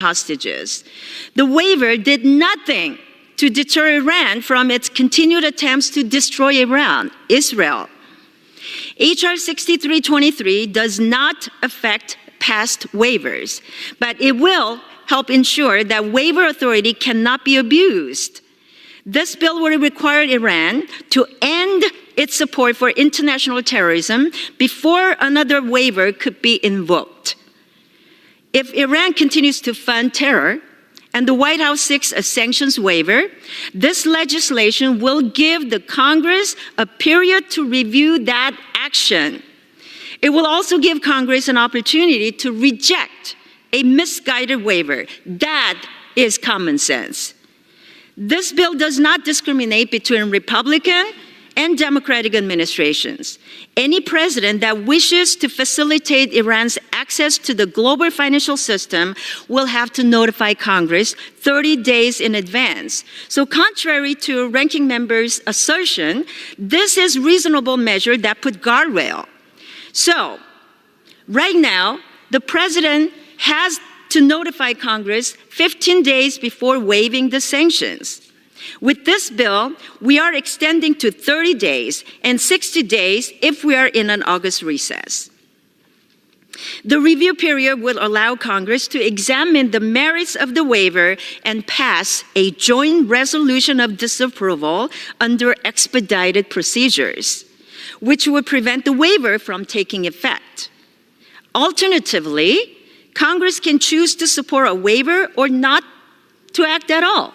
hostages. The waiver did nothing to deter Iran from its continued attempts to destroy Israel. H.R. 6323 does not affect past waivers, but it will help ensure that waiver authority cannot be abused. This bill will require Iran to end its support for international terrorism before another waiver could be invoked. If Iran continues to fund terror and the White House seeks a sanctions waiver, this legislation will give the Congress a period to review that action. It will also give Congress an opportunity to reject a misguided waiver. That is common sense. This bill does not discriminate between Republican and Democratic administrations. Any president that wishes to facilitate Iran's access to the global financial system will have to notify Congress 30 days in advance. So contrary to ranking member's assertion, this is reasonable measure that put guardrail. So right now, the president has to notify Congress 15 days before waiving the sanctions. With this bill, we are extending to 30 days and 60 days if we are in an August recess. The review period will allow Congress to examine the merits of the waiver and pass a joint resolution of disapproval under expedited procedures, which would prevent the waiver from taking effect. Alternatively, Congress can choose to support a waiver or not to act at all.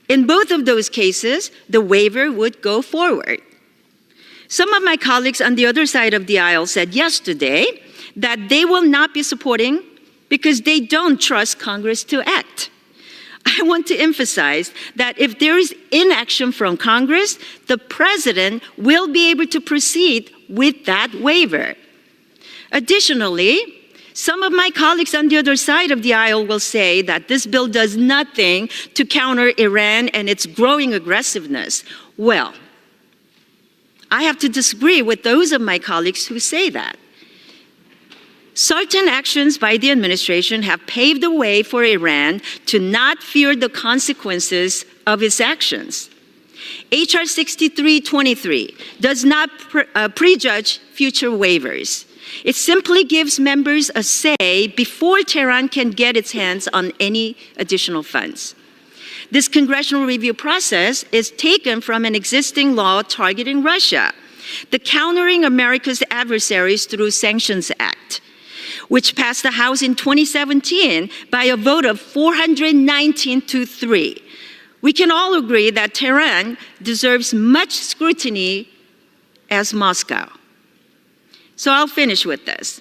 In both of those cases, the waiver would go forward. Some of my colleagues on the other side of the aisle said yesterday that they will not be supporting because they don't trust Congress to act. I want to emphasize that if there is inaction from Congress, the president will be able to proceed with that waiver. Additionally, some of my colleagues on the other side of the aisle will say that this bill does nothing to counter Iran and its growing aggressiveness. Well, I have to disagree with those of my colleagues who say that. Certain actions by the administration have paved the way for Iran to not fear the consequences of its actions. H.R. 6323 does not prejudge future waivers. It simply gives members a say before Tehran can get its hands on any additional funds. This congressional review process is taken from an existing law targeting Russia, the Countering America's Adversaries Through Sanctions Act, which passed the House in 2017 by a vote of 419-3. We can all agree that Tehran deserves much scrutiny as Moscow. So I'll finish with this.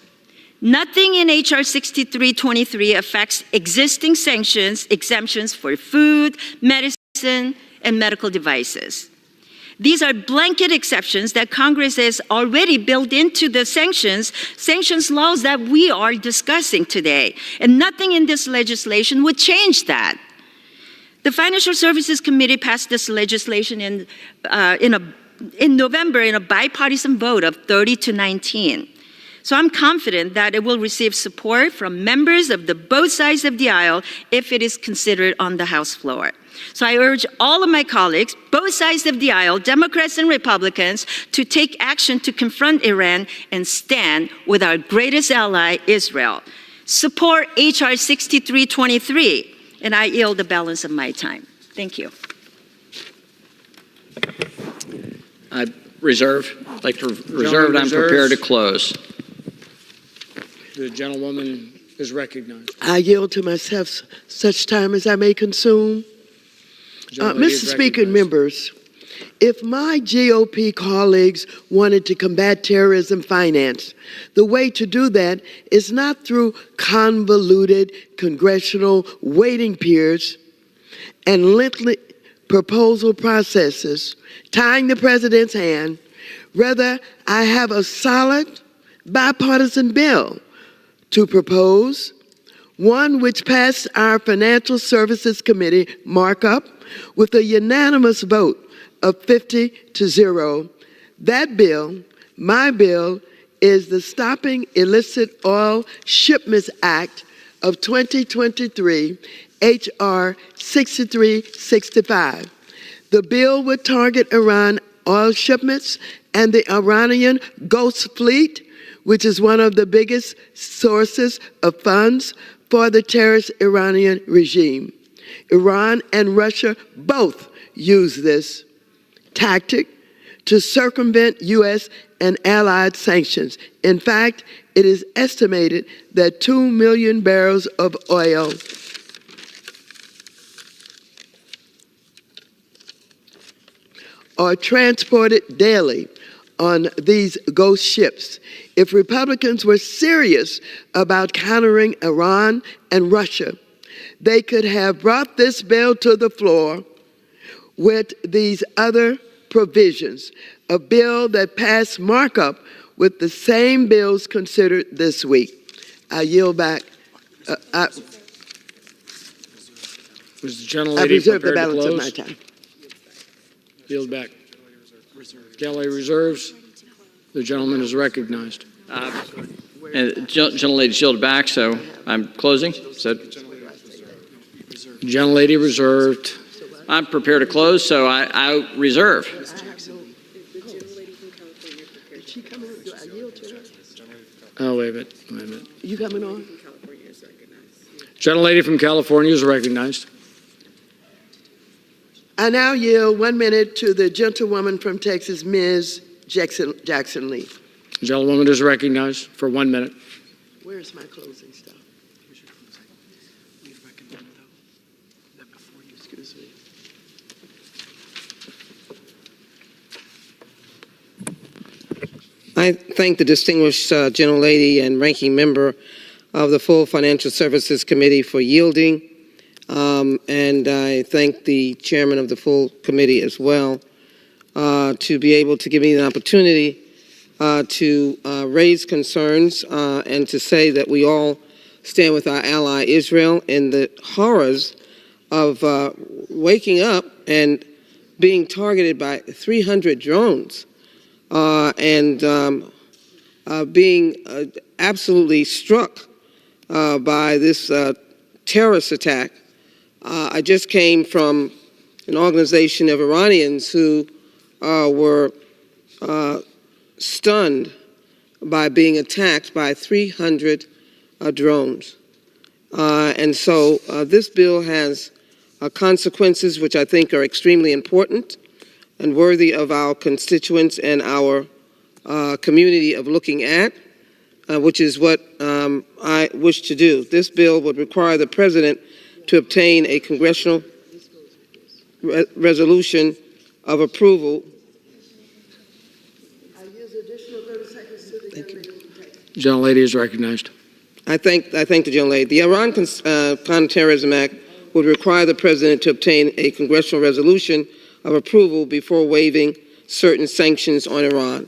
Nothing in H.R. 6323 affects existing sanctions exemptions for food, medicine, and medical devices. These are blanket exceptions that Congress has already built into the sanctions laws that we are discussing today. And nothing in this legislation would change that. The Financial Services Committee passed this legislation in November in a bipartisan vote of 30-19. So I'm confident that it will receive support from members of both sides of the aisle if it is considered on the House floor. So I urge all of my colleagues, both sides of the aisle, Democrats and Republicans, to take action to confront Iran and stand with our greatest ally, Israel. Support H.R. 6323, and I yield the balance of my time. Thank you. I'd like to reserve. I'm prepared to close. The gentlewoman is recognized. I yield to myself such time as I may consume. Mr. Speaker and members, if my GOP colleagues wanted to combat terrorism finance, the way to do that is not through convoluted congressional waiting periods and lengthy proposal processes tying the president's hand. Rather, I have a solid bipartisan bill to propose, one which passed our Financial Services Committee markup with a unanimous vote of 50-0. That bill, my bill, is the Stopping Illicit Oil Shipments Act of 2023, H.R. 6365. The bill would target Iran oil shipments and the Iranian Ghost Fleet, which is one of the biggest sources of funds for the terrorist Iranian regime. Iran and Russia both use this tactic to circumvent U.S. and allied sanctions. In fact, it is estimated that 2 million barrels of oil are transported daily on these ghost ships. If Republicans were serious about countering Iran and Russia, they could have brought this bill to the floor with these other provisions, a bill that passed markup with the same bills considered this week. I yield back. Was the gentlelady I reserve the prepared to balance of close? my time. Yield back. Gentlelady reserves. The gentleman is recognized. Gentlelady shielded back, so I'm closing. Gentlelady reserved. I'm prepared to close, so I reserve. Oh, wait a minute. You coming on? Gentlelady from California is recognized. I now yield 1 minute to the gentlewoman from Texas, Ms. Jackson Lee. The gentlewoman is recognized for 1 minute. Where's my closing stuff? Excuse me. I thank the distinguished gentlelady and ranking member of the full Financial Services Committee for yielding, and I thank the chairman of the full committee as well to be able to give me the opportunity to raise concerns and to say that we all stand with our ally Israel in the horrors of waking up and being targeted by 300 drones and being absolutely struck by this terrorist attack. I just came from an organization of Iranians who were stunned by being attacked by 300 drones. And so this bill has consequences which I think are extremely important and worthy of our constituents and our community of looking at, which is what I wish to do. This bill would require the president to obtain a congressional resolution of approval. Thank you. Gentlelady is recognized. I thank the gentlelady. The Iran Counterterrorism Act would require the president to obtain a congressional resolution of approval before waiving certain sanctions on Iran.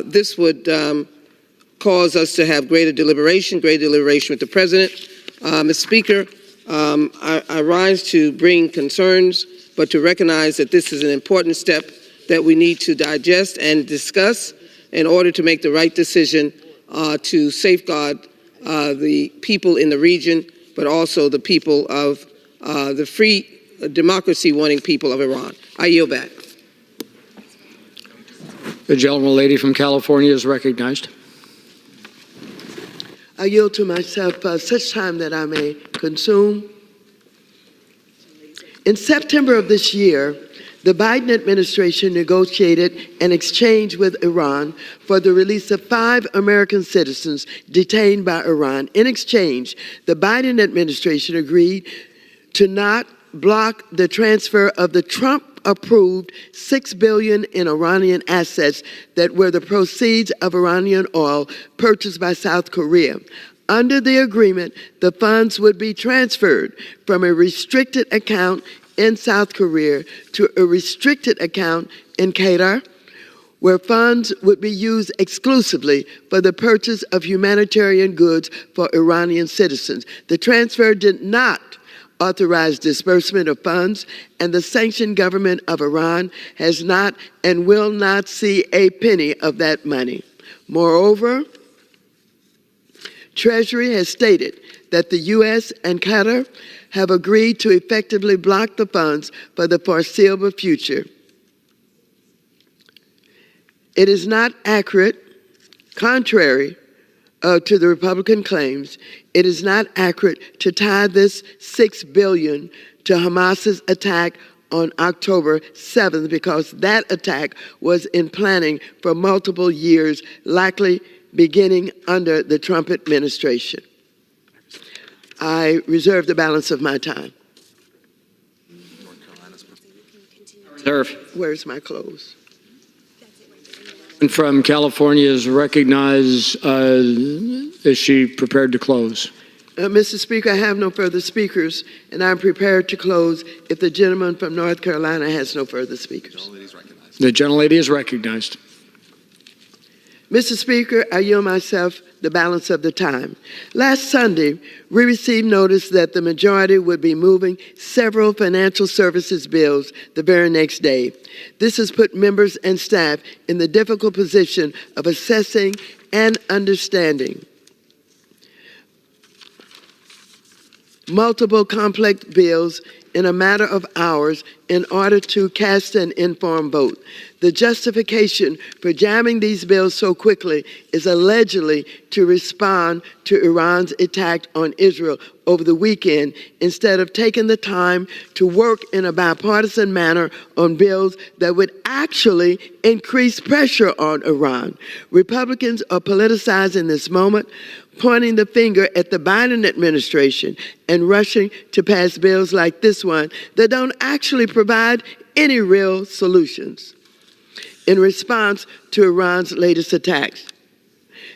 This would cause us to have greater deliberation with the president. Mr. Speaker, I rise to bring concerns, but to recognize that this is an important step that we need to digest and discuss in order to make the right decision to safeguard the people in the region, but also the people of the free democracy-wanting people of Iran. I yield back. The gentleman from California is recognized. I yield to myself such time that I may consume. In September of this year, the Biden administration negotiated an exchange with Iran for the release of 5 American citizens detained by Iran. In exchange, the Biden administration agreed to not block the transfer of the Trump-approved $6 billion in Iranian assets that were the proceeds of Iranian oil purchased by South Korea. Under the agreement, the funds would be transferred from a restricted account in South Korea to a restricted account in Qatar, where funds would be used exclusively for the purchase of humanitarian goods for Iranian citizens. The transfer did not authorize disbursement of funds, and the sanctioned government of Iran has not and will not see a penny of that money. Moreover, Treasury has stated that the U.S. and Qatar have agreed to effectively block the funds for the foreseeable future. It is not accurate, contrary to the Republican claims, it is not accurate to tie this $6 billion to Hamas's attack on October 7th, because that attack was in planning for multiple years, likely beginning under the Trump administration. I reserve the balance of my time. Reserve. Where's my close? And from California is recognized. Is she prepared to close? Mr. Speaker, I have no further speakers, and I'm prepared to close if the gentleman from North Carolina has no further speakers. The gentlelady is recognized. Mr. Speaker, I yield myself the balance of the time. Last Sunday, we received notice that the majority would be moving several financial services bills the very next day. This has put members and staff in the difficult position of assessing and understanding multiple complex bills in a matter of hours in order to cast an informed vote. The justification for jamming these bills so quickly is allegedly to respond to Iran's attack on Israel over the weekend, instead of taking the time to work in a bipartisan manner on bills that would actually increase pressure on Iran. Republicans are politicizing this moment, pointing the finger at the Biden administration and rushing to pass bills like this one that don't actually provide any real solutions in response to Iran's latest attacks.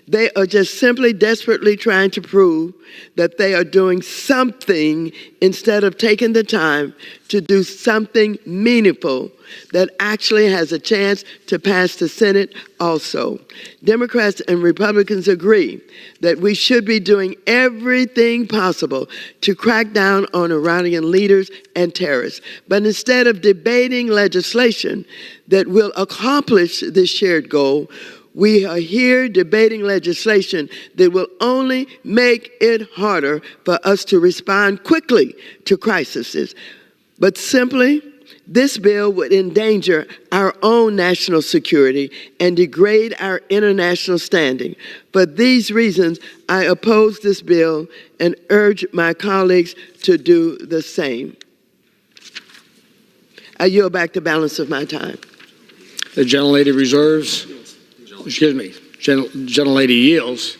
They are just simply desperately trying to prove that they are doing something instead of taking the time to do something meaningful that actually has a chance to pass the Senate also. Democrats and Republicans agree that we should be doing everything possible to crack down on Iranian leaders and terrorists. But instead of debating legislation that will accomplish this shared goal, we are here debating legislation that will only make it harder for us to respond quickly to crises. But simply, this bill would endanger our own national security and degrade our international standing. For these reasons, I oppose this bill and urge my colleagues to do the same. I yield back the balance of my time. The gentlelady reserves. Excuse me. Gentlelady yields.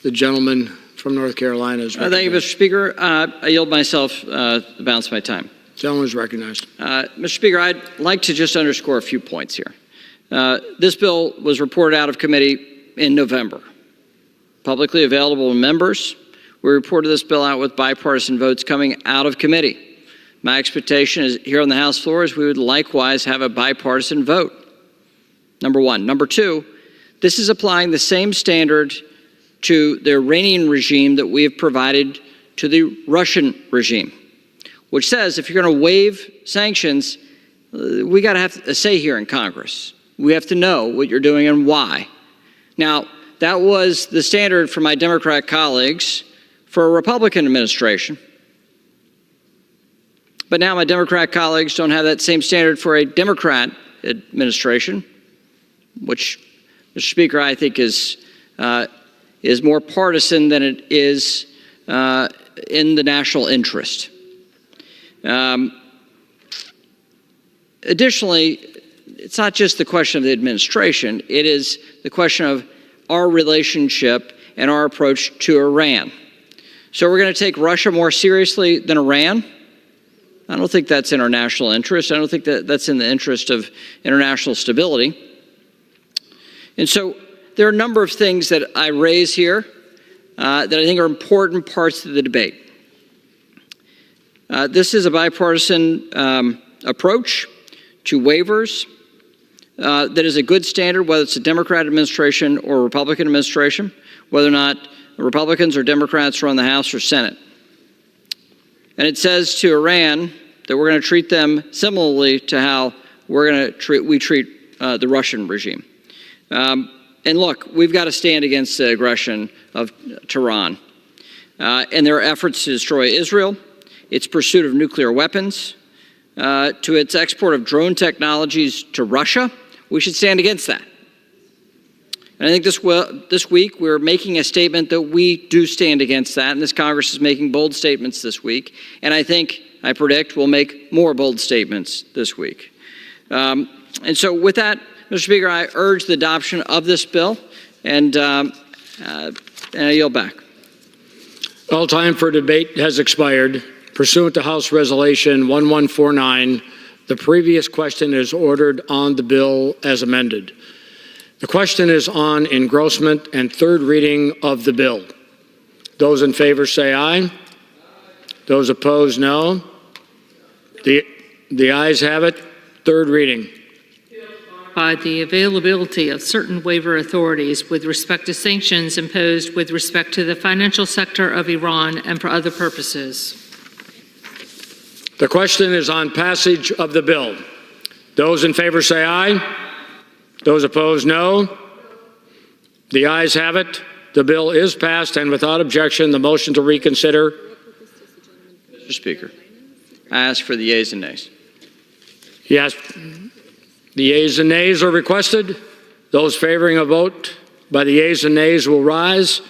The gentleman from North Carolina is recognized. Thank you, Mr. Speaker. I yield myself the balance of my time. Gentleman is recognized. Mr. Speaker, I'd like to just underscore a few points here. This bill was reported out of committee in November. Publicly available to members, we reported this bill out with bipartisan votes coming out of committee. My expectation is here on the House floor is we would likewise have a bipartisan vote. Number one. Number two, this is applying the same standard to the Iranian regime that we have provided to the Russian regime, which says if you're going to waive sanctions, we got to have a say here in Congress. We have to know what you're doing and why. Now, that was the standard for my Democrat colleagues for a Republican administration. But now my Democrat colleagues don't have that same standard for a Democrat administration, which, Mr. Speaker, I think is more partisan than it is in the national interest. Additionally, it's not just the question of the administration, it is the question of our relationship and our approach to Iran. So we're going to take Russia more seriously than Iran? I don't think that's in our national interest. I don't think that that's in the interest of international stability. And so there are a number of things that I raise here that I think are important parts of the debate. This is a bipartisan approach to waivers that is a good standard, whether it's a Democrat administration or a Republican administration, whether or not Republicans or Democrats are on the House or Senate. And it says to Iran that we're going to treat them similarly to how we treat the Russian regime. And look, we've got to stand against the aggression of Tehran. in their efforts to destroy Israel, its pursuit of nuclear weapons, to its export of drone technologies to Russia. We should stand against that. And I think this week we're making a statement that we do stand against that, and this Congress is making bold statements this week. And I predict we'll make more bold statements this week. And so with that, Mr. Speaker, I urge the adoption of this bill, and I yield back. All time for debate has expired. Pursuant to House Resolution 1149, the previous question is ordered on the bill as amended. The question is on engrossment and third reading of the bill. Those in favor say aye. Those opposed, no. The ayes have it. Third reading. By the availability of certain waiver authorities with respect to sanctions imposed with respect to the financial sector of Iran and for other purposes. The question is on passage of the bill. Those in favor say aye. Those opposed, no. The ayes have it. The bill is passed, and without objection, the motion to reconsider. Mr. Speaker, I ask for the yeas and nays. Yes. The yeas and nays are requested. Those favoring a vote by the yeas and nays will rise.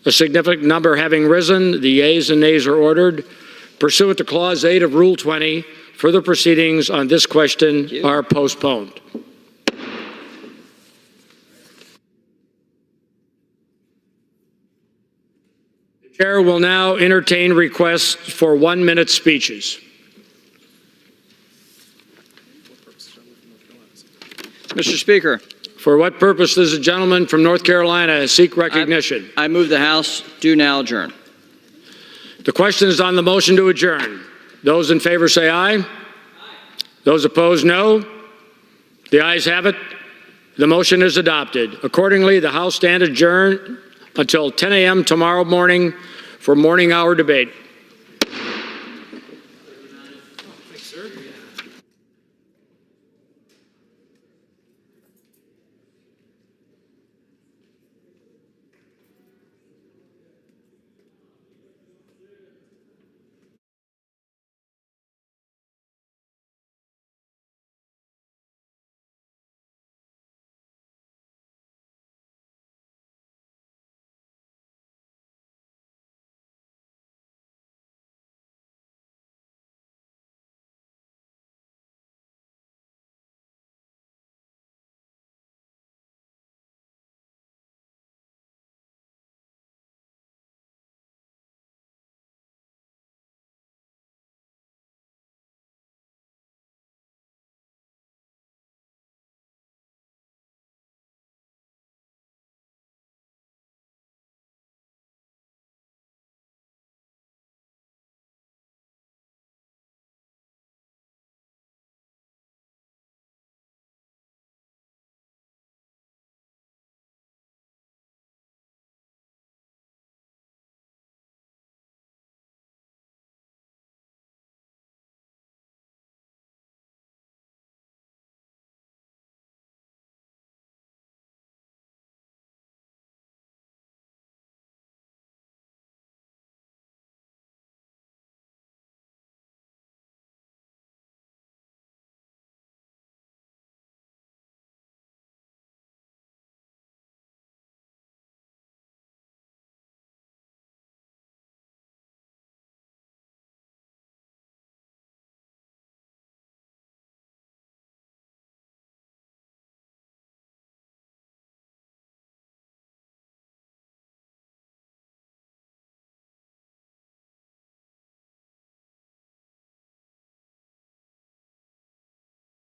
A significant number having risen, the yeas and nays are ordered. Pursuant to Clause 8 of Rule 20, further proceedings on this question are postponed. The Chair will now entertain requests for 1-minute speeches. Mr. Speaker. For what purpose does the gentleman from North Carolina seek recognition? I move the House do now adjourn. The question is on the motion to adjourn. Those in favor say aye. Aye. Those opposed, no. The ayes have it. The motion is adopted. Accordingly, the House stands adjourned until 10 a.m. tomorrow morning for morning hour debate.